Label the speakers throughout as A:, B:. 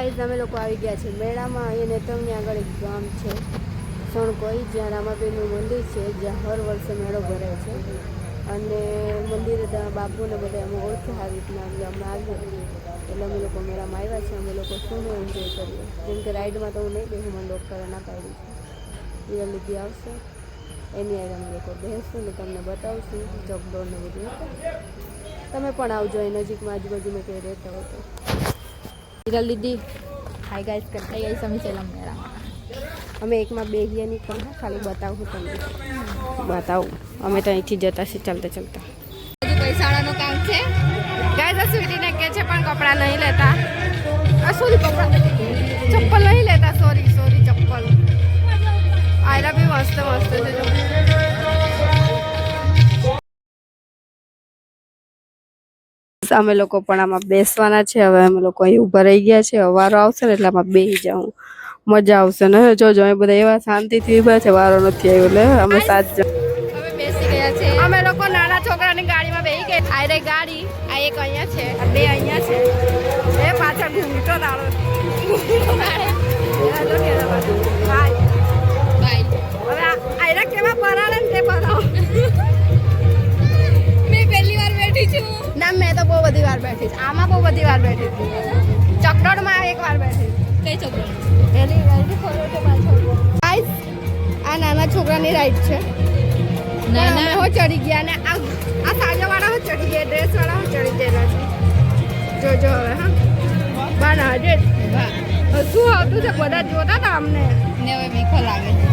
A: Guys અમે લોકો આવી ગયા છે મેળામાં। અહીંયા નેત્રંગની આગળ એક ગામ છે સણકોઈ, જ્યાં રામાબેનનું મંદિર છે, જ્યાં હર વર્ષે મેળો ભરાય છે। અને મંદિરે બાપુને બધા અમે ઓળખે આવી રીતના અમે આવ્યા, એટલે અમે લોકો મેળામાં આવ્યા છે। અમે લોકો શું એન્જોય કરીએ, જેમ કે રાઈડમાં તો હું નહીં બેસું, મને ડૉક્ટરે ના પાડી છે। વિરલ દીદી આવશે, એની આગળ અમે લોકો બેસશું ને તમને બતાવશું ચકડોળ ને બધું। તમે પણ આવજો એ નજીકમાં આજુબાજુમાં કોઈ રહેતા હોય તો। વિરલ દીદી
B: હાય ગાઈસ, કરતા ગાઈસ અમે ચેલા મેળામાં
A: અમે એકમાં બેહીએ નહીં પણ ખાલી બતાવું તમને, બતાવું અમે તો અહીંથી જતા છે ચાલતા ચાલતા।
B: હજુ પૈસાળાનું કામ છે
A: ગાઈસ, સ્વીટીને કહે છે પણ કપડાં નહીં લેતા, સોરી કપડાં ચપ્પલ નહીં લેતા, સોરી ચપ્પલ આયરા બી મસ્ત મસ્ત છે જો। અમે લોકો પણ આમાં બેસવાના છે। હવે અમે લોકો અહીં ઊભા રહી ગયા છે, વારો આવશે ને એટલે આમાં બેસી જાઉં, મજા આવશે ને। જોજો અમે બધા એવા શાંતિથી ઊભા છે, વારો નથી આવ્યો એટલે અમે 7 જણ
B: અમે બેસી ગયા છે।
A: અમે લોકો નાના છોકરાની ગાડીમાં બેસી ગયા। આ રે ગાડી, આ એક અહીંયા છે, આ બે અહીંયા છે, એ પાછળ ઘૂંઘટો દાડો
B: બાય
A: હવે આયરા કેવા પરાણે ને તે બતાવો।
B: મેં પહેલી વાર બેઠી છું
A: ના, મેં તો બહુ બધી વાર બેઠી છું, આમાં બહુ બધી વાર બેઠી છું, ચકડોળમાં એક વાર બેઠી।
B: કઈ છોકરો
A: એની રાઈડ ખોલો તો પાછળ ગાઈસ, આ નાના છોકરાની રાઈડ છે।
B: નાના
A: હો ચડી ગયા ને આ સાજાવાળા હો ચડી ગયા, ડ્રેસવાળા હો ચડી ગયેલા છે। જોજો હવે હા બાના હજે શું આવતું છે, બધા જોતા હતા અમને
B: ને હવે મીઠો લાગે છે।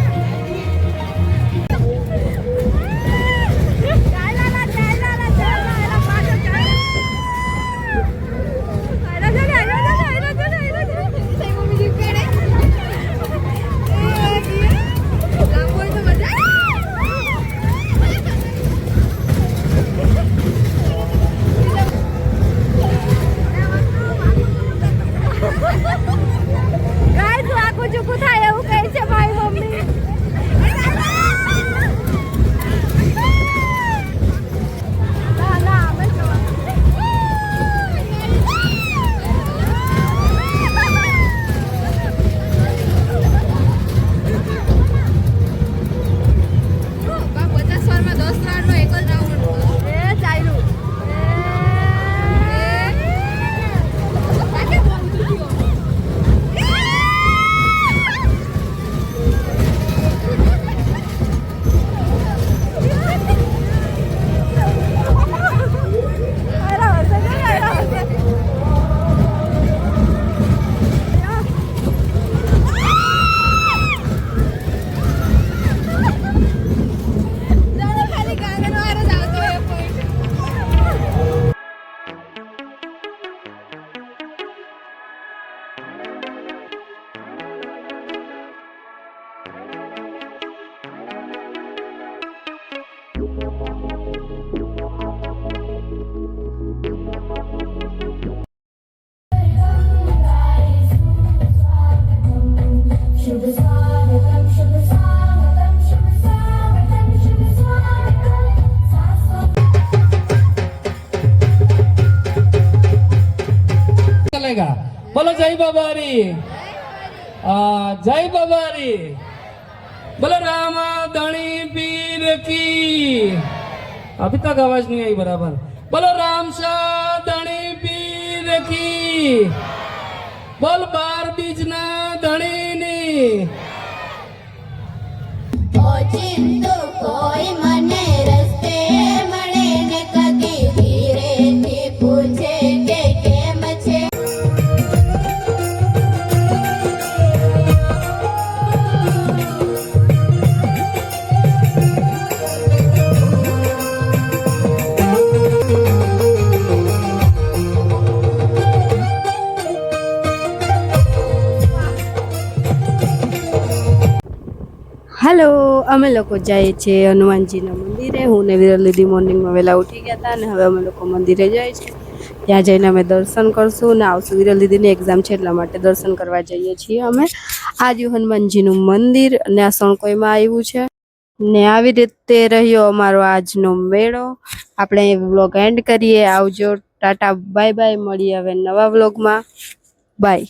C: बोलो जय बाबारी, जय बाबारी, बोलो रामा धनी पीर की। अभी तक आवाज नहीं आई बराबर। बोलो राम शाह धनी पीर की, बोल बार बीजना धनी नी।
D: कोई मने रस्ते मणे ने कदी धीरे थी पूछे के केम छे।
A: हेलो, अमे लोग जाए छे हनुमानजीना मंदिरे। हूँ ने विरल दीदी मॉर्निंग में वेला उठी गया था ने हवे अमे लोग मंदिरे जाए छे। ત્યાં જઈને અમે દર્શન કરશું ને આવશું। વિરલ દીદીની એક્ઝામ છે એટલા માટે દર્શન કરવા જઈએ છીએ અમે। આજે હનુમાનજીનું મંદિર અને આ સણકોઈમાં આવ્યું છે ને આવી રીતે રહ્યો અમારો આજનો મેળો। આપણે વ્લોગ એન્ડ કરીએ। આવજો, ટાટા, બાય બાય, મળીએ હવે નવા વ્લોગમાં, બાય।